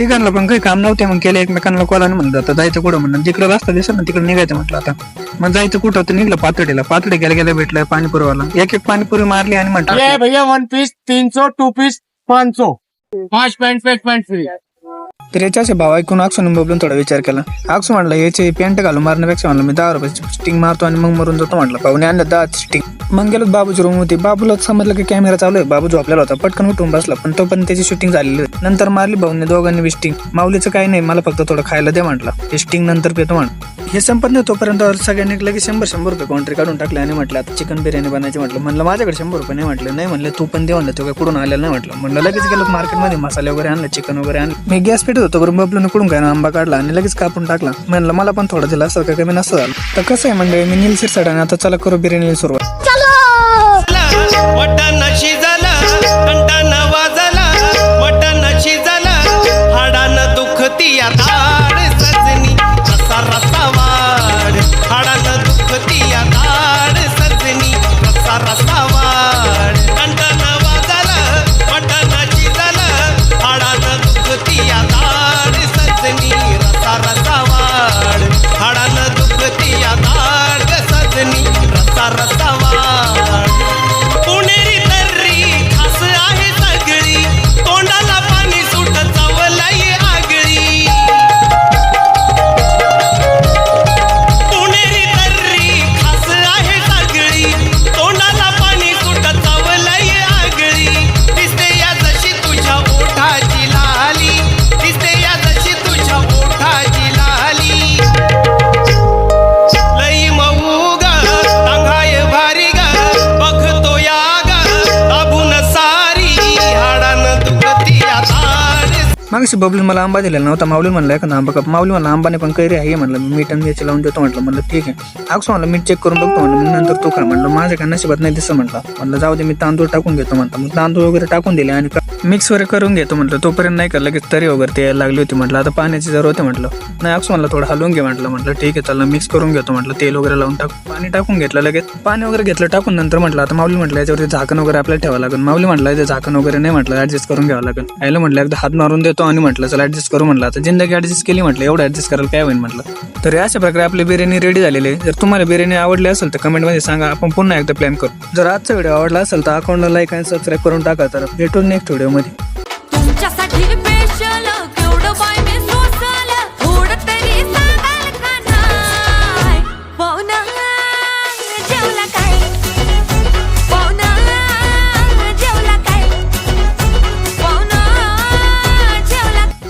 तिघांना पण काही काम नव्हते, मग केले एकमेकांना कॉल आणि म्हणलं आता जायचं कुठं, म्हणून जिकडे रस्ता दिसत ना तिकडे निघायचं म्हटलं. आता मग जायचं कुठं तर निघलं पातळीला. पातळी गेल्या गेल्या भेटलं पाणीपुरीवाला, एक पाणीपुरी मारली आणि म्हटलं भैया 1 पीस 300, 2 पीस 500, 5 पैंट फ्री. तर याच्या भाव ऐकून अक्षून बोलून थोडा विचार केला. अक्षू म्हटलं याची पॅन्ट घालून मारण्यापेक्षा म्हणलं मी 10 रुपयाची स्टिंग मारतो आणि मग मरून जातो म्हटलं. पाहुणे आणलं 10 स्टिंग. मग गेलो बाबूची रूम होती. बाबूला समजलं की कॅमेरा चालू आहे. बाबू झोपलेला होता, पटकन उठून बसला, पण तो पण त्याची शूटिंग झालेली होती. नंतर मारली भाऊने दोघांनी स्टिंग. माऊलीचं काही नाही, मला फक्त थोडं खायला दे म्हटलं, ते स्टिंग नंतर पेतो म्हटलं. हे संपत नाही तोपर्यंत सगळ्यांनी लगेच 100 रुपये काउंट्री काढून टाकले आणि म्हटलं आता चिकन बिर्याणी बनायची म्हटलं. म्हणलं माझ्याकडे 100 रुपये नाही म्हटलं. नाही म्हणलं तू पण दे म्हणलं, तो काय कुठून आलेला नाही म्हटलं. म्हणलं लगेच गेलो मार्केटमध्ये मसाले वगैरे आणले, चिकन वगैरे आणलं. मी गॅस पेटत होतो बरोबर बबलून कुठून काय आंबा काढला आणि लगेच कापून टाकला. म्हणलं मला पण थोडं दिलं असं काय कमी नसतं झालं. तर कसं आहे म्हणजे मी नील शिरसाट आणि आता चला करू बिर्याणीला सुरुवात. मटण शिजलं, कंटानं वाजलं, मटण शिजलं, हाडानं दुखती दाढ सजनी, रसा रसा वाढ, हाडानं दुखती दाढ सजनी, रसा रसा वाढ, कंटानं वाजलं, मटण शिजलं, हाडानं दुखती दाढ सजनी, रसा रसा वाढ, हाडानं दुखती दाढ सजनी, रसा रसा वाढ. पुणेरी तर्री खास आहे सगळी, तोंडाला पाणी सुट चवलाई आगळी. पुणेरी तर्री खास आहे सगळी, तोंडाला पाणी सुट चवलाई आगळी. दिसते या जशी तुझ्या ओठाची लाली, दिसते या जशी तुझ्या ओठाची लाली. लई मऊ ग टांगाय भारी ग, बघतो या मागशी बबलून मला आंबा दिलेला नव्हता. माऊली म्हणलं एखादा आंबा कप. माऊली म्हणलं आंबाने पण कैरी आहे म्हणलं, मीठ आणि याची लावून देतो म्हटलं. म्हणलं ठीक आहे. अक्षू म्हणलं मीठ चेक करून बघतो म्हणलं, नंतर तू खा म्हणलं. माझ्या काय नशिबात नाही दिसत म्हटलं. म्हणलं जाऊ दे मी तांदूळ टाकून घेतो म्हणतो. मग तांदूळ वगैरे टाकून दिले आणि मिक्स वगैरे करून घेतो म्हटलं. तोपर्यंत नाही का लगेच तरी वगैरे ते लागली होती म्हटलं. आता पाण्याची जरूर होते म्हटलं. नाही अक्षू म्हणलं थोडं हलवून घे म्हटलं. म्हटलं ठीक आहे चला मिक्स करून घेतो म्हटलं. तेल वगैरे लावून पाणी टाकून घेतलं. लगेच पाणी वगैरे घेतलं टाकून. नंतर म्हटलं आता माऊली म्हटलं याच्यावरती झाकण वगैरे आपल्याला ठेवावं लागेल. माऊली म्हटलं ते झाकण वगैरे नाही म्हटलं, ऍडजस्ट करून घ्यावं लागेल. आयला म्हटलं एकदा हात मारून देतो आणि म्हटलं चला ऍडजस्ट करू म्हटलं. आता जिंदगी ऍडजस्ट केली म्हटलं, एवढं ऍडजस्ट करायला काय होईल म्हटलं. तर अशा प्रकारे आपली बिर्याणी रेडी झालेली आहे. जर तुम्हाला बिर्याणी आवडली असेल तर कमेंटमध्ये सांगा, आपण पुन्हा एकदा प्लॅन करू. जर आजचा व्हिडिओ आवडला असेल तर अकाउंटला लाईक आणि सबस्क्राईब करून टाका. तर भेटून नेक्स्ट व्हिडिओमध्ये.